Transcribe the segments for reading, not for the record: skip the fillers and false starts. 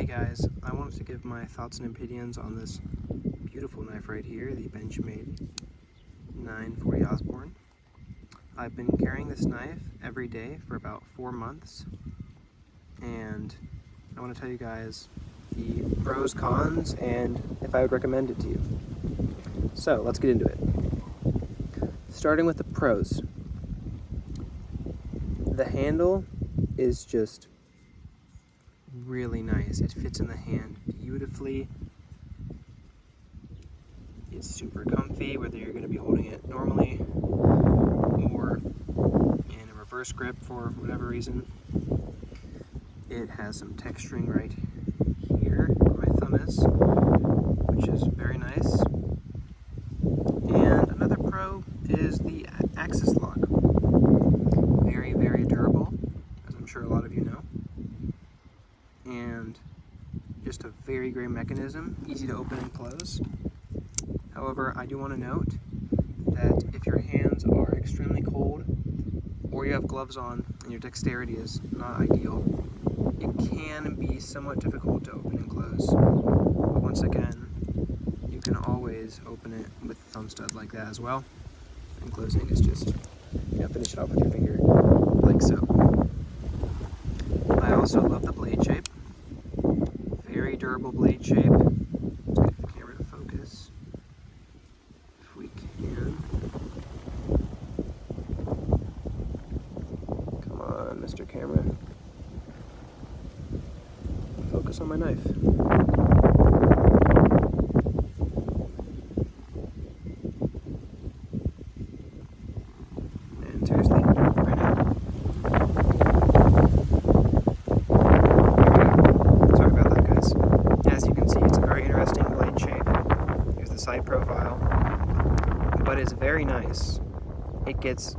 guys, I wanted to give my thoughts and opinions on this beautiful knife right here, the Benchmade 940 Osborn. I've been carrying this knife every day for about 4 months, and I want to tell you guys the pros, cons, and if I would recommend it to you. So let's get into it. Starting with the pros. The handle is just really nice. It fits in the hand beautifully. It's super comfy, whether you're going to be holding it normally or in a reverse grip for whatever reason. It has some texturing right here where my thumb is, which is very nice. And another pro is the axis lock. Very, very durable, as I'm sure a lot of you know. And just a very great mechanism, easy to open and close. However, I do want to note that if your hands are extremely cold or you have gloves on and your dexterity is not ideal, it can be somewhat difficult to open and close. But once again, you can always open it with a thumb stud like that as well. And closing is just, finish it off with your finger like so. I also love the blade shape. Very durable blade shape. Let's get the camera to focus if we can. Come on, Mr. Camera. Focus on my knife. And seriously, right now. Sorry about that, guys. As you can see, it's a very interesting blade shape. Here's the side profile. But it's very nice. It gets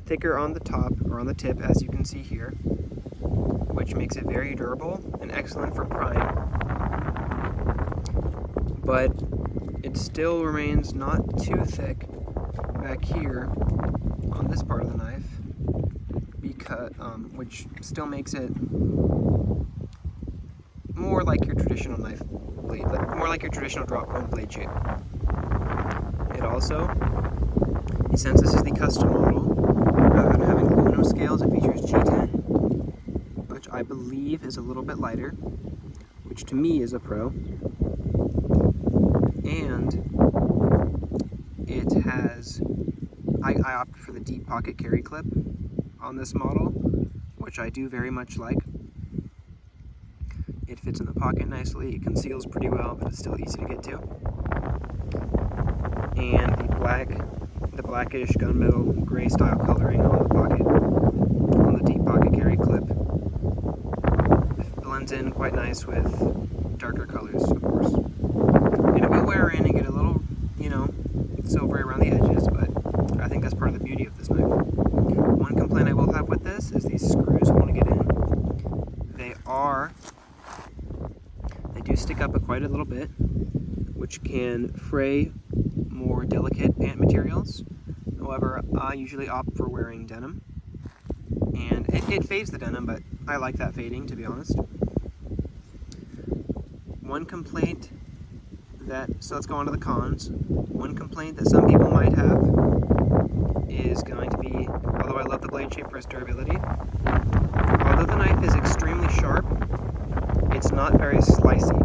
thicker on the top, or on the tip, as you can see here, which makes it very durable and excellent for prying. But it still remains not too thick back here on this part of the knife, because which still makes it more like your traditional knife blade, more like your traditional drop point blade shape. It also, since this is the custom model, rather than having aluminum scales, it features G10, which I believe is a little bit lighter, which to me is a pro. And it has, I opted for the deep pocket carry clip on this model, which I do very much like. It fits in the pocket nicely, it conceals pretty well, but it's still easy to get to. And the blackish gunmetal gray style coloring on the pocket, on the deep pocket carry clip, blends in quite nice with darker colors, of course. And it will wear in and get a little, silvery around the edges, but I think that's part of the beauty of this knife. One complaint I will have with this is these screws I want to get in. They do stick up quite a little bit, which can fray more delicate pant materials. However, I usually opt for wearing denim. And it fades the denim, but I like that fading, to be honest. One complaint so let's go on to the cons. One complaint that some people might have is going to be, although I love the blade shape for its durability, although the knife is extremely sharp, it's not very slicey,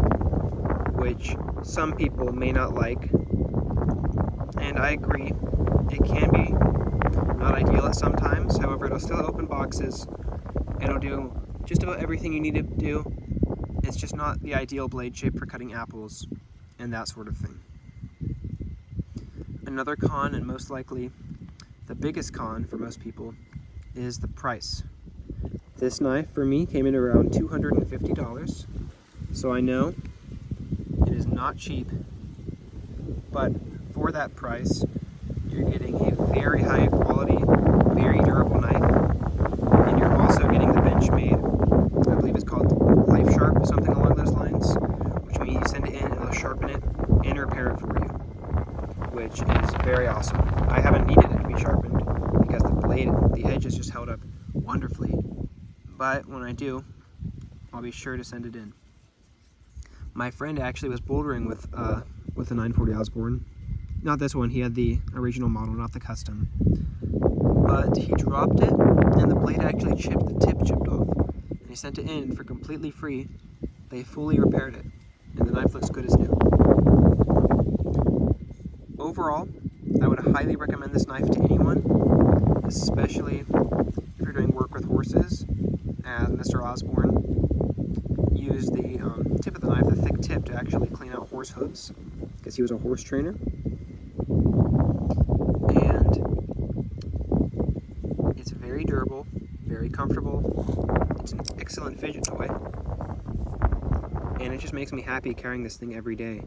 which some people may not like. And I agree, it can be not ideal at some times. However, it'll still open boxes. It'll do just about everything you need to do. It's just not the ideal blade shape for cutting apples and that sort of thing. Another con, and most likely the biggest con for most people, is the price. This knife for me came in around $250, so I know it is not cheap, but for that price you're getting a very high quality, very durable knife, and you're also getting the Benchmade, I believe it's called Life Sharp, something along those lines, which means you send it in and it'll sharpen it and repair it for you, which is very awesome. I haven't needed it to be sharpened because the edge is just held up wonderfully, but when I do, I'll be sure to send it in. My friend actually was bouldering with a 940 Osborn. Not this one, he had the original model, not the custom. But he dropped it, and the blade actually chipped, the tip chipped off. And he sent it in for completely free. They fully repaired it, and the knife looks good as new. Overall, I would highly recommend this knife to anyone, especially if you're doing work with horses, as Mr. Osborn used the tip of the knife, the thick tip, to actually clean out horse hooves, because he was a horse trainer. And it's very durable, very comfortable. It's an excellent fidget toy. And it just makes me happy carrying this thing every day.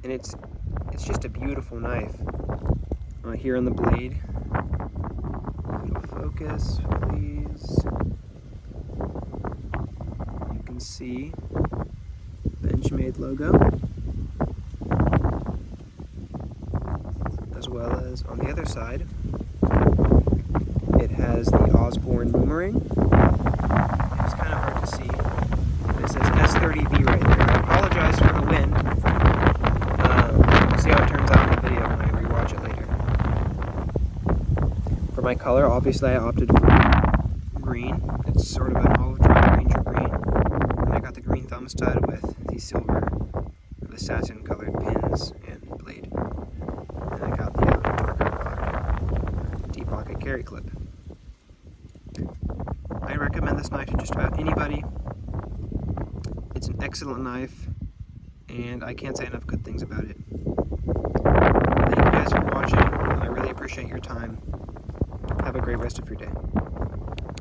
And it's just a beautiful knife. Here on the blade, little focus, please. You can see Benchmade logo, as well as on the other side, it has the Osborn boomerang. It's kind of hard to see, but it says S30V right there. I apologize for the wind. We'll see how it turns out in the video when I rewatch it later. For my color, obviously I opted for green. It's sort of an olive drab ranger green. And I got the green thumb stud with the silver, the satin colored pins and blade. And I got the darker colored T-pocket carry clip. I recommend this knife to just about anybody. It's an excellent knife, and I can't say enough good things about it. Thank you guys for watching, and I really appreciate your time. Have a great rest of your day.